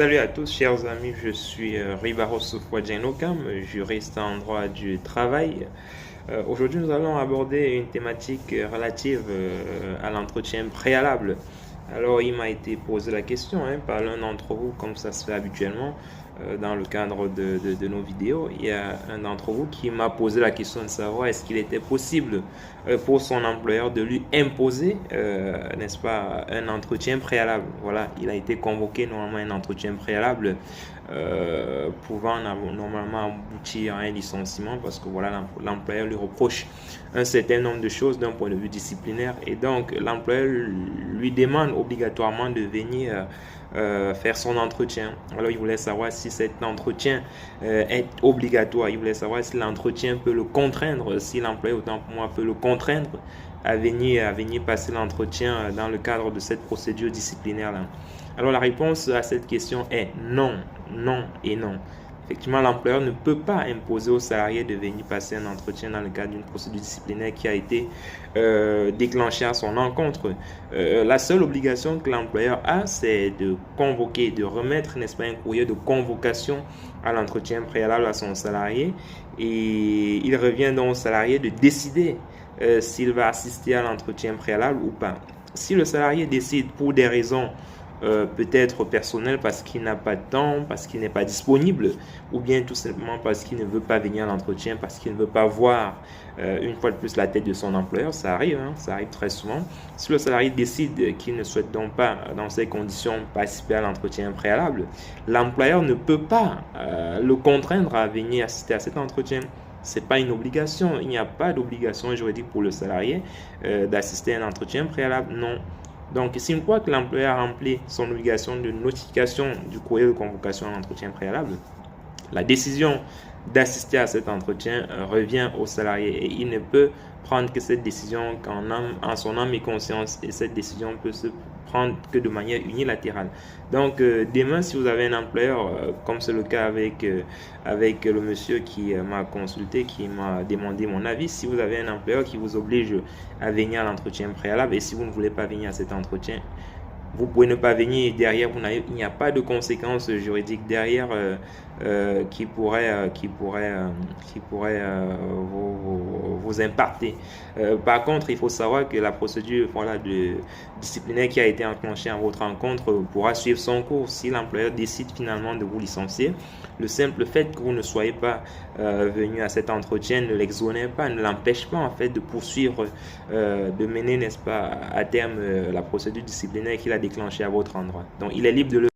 Salut à tous, chers amis, je suis Ribaro Soufouadjenokam, juriste en droit du travail. Aujourd'hui, nous allons aborder une thématique relative à l'entretien préalable. Alors, il m'a été posé la question par l'un d'entre vous, comme ça se fait habituellement dans le cadre de nos vidéos. Il y a un d'entre vous qui m'a posé la question de savoir est-ce qu'il était possible pour son employeur de lui imposer, n'est-ce pas, un entretien préalable. Voilà, il a été convoqué normalement un entretien préalable pouvant normalement aboutir à un licenciement parce que voilà, l'employeur lui reproche un certain nombre de choses d'un point de vue disciplinaire et donc l'employeur lui demande obligatoirement de venir faire son entretien. Alors il voulait savoir si cet entretien est obligatoire, il voulait savoir si l'entretien peut le contraindre, si l'employeur autant pour moi peut le contraindre à venir passer l'entretien dans le cadre de cette procédure disciplinaire là. Alors la réponse à cette question est non, non et non. Effectivement, l'employeur ne peut pas imposer aux salariés de venir passer un entretien dans le cadre d'une procédure disciplinaire qui a été déclenchée à son encontre. La seule obligation que l'employeur a, c'est de convoquer, de remettre, n'est-ce pas, un courrier de convocation à l'entretien préalable à son salarié. Et il revient donc au salarié de décider s'il va assister à l'entretien préalable ou pas. Si le salarié décide pour des raisons peut-être personnel parce qu'il n'a pas de temps, parce qu'il n'est pas disponible, ou bien tout simplement parce qu'il ne veut pas venir à l'entretien, parce qu'il ne veut pas voir une fois de plus la tête de son employeur. Ça arrive, ça arrive très souvent. Si le salarié décide qu'il ne souhaite donc pas, dans ces conditions, participer à l'entretien préalable, l'employeur ne peut pas le contraindre à venir assister à cet entretien. Ce n'est pas une obligation, il n'y a pas d'obligation juridique pour le salarié d'assister à un entretien préalable, non. Donc, si une fois que l'employeur a rempli son obligation de notification du courrier de convocation à l'entretien préalable, la décision d'assister à cet entretien revient au salarié et il ne peut prendre que cette décision en son âme et conscience, et cette décision peut se prendre que de manière unilatérale. Donc demain, si vous avez un employeur, comme c'est le cas avec le monsieur qui m'a consulté, qui m'a demandé mon avis, si vous avez un employeur qui vous oblige à venir à l'entretien préalable et si vous ne voulez pas venir à cet entretien, vous pouvez ne pas venir, derrière il n'y a pas de conséquences juridiques derrière qui pourraient vous impacter. Par contre, il faut savoir que la procédure de disciplinaire qui a été enclenchée en votre rencontre pourra suivre son cours. Si l'employeur décide finalement de vous licencier, le simple fait que vous ne soyez pas venu à cet entretien ne l'exonère pas, ne l'empêche pas en fait de poursuivre, de mener, n'est-ce pas, à terme la procédure disciplinaire qu'il a déclenchée à votre endroit. Donc il est libre de le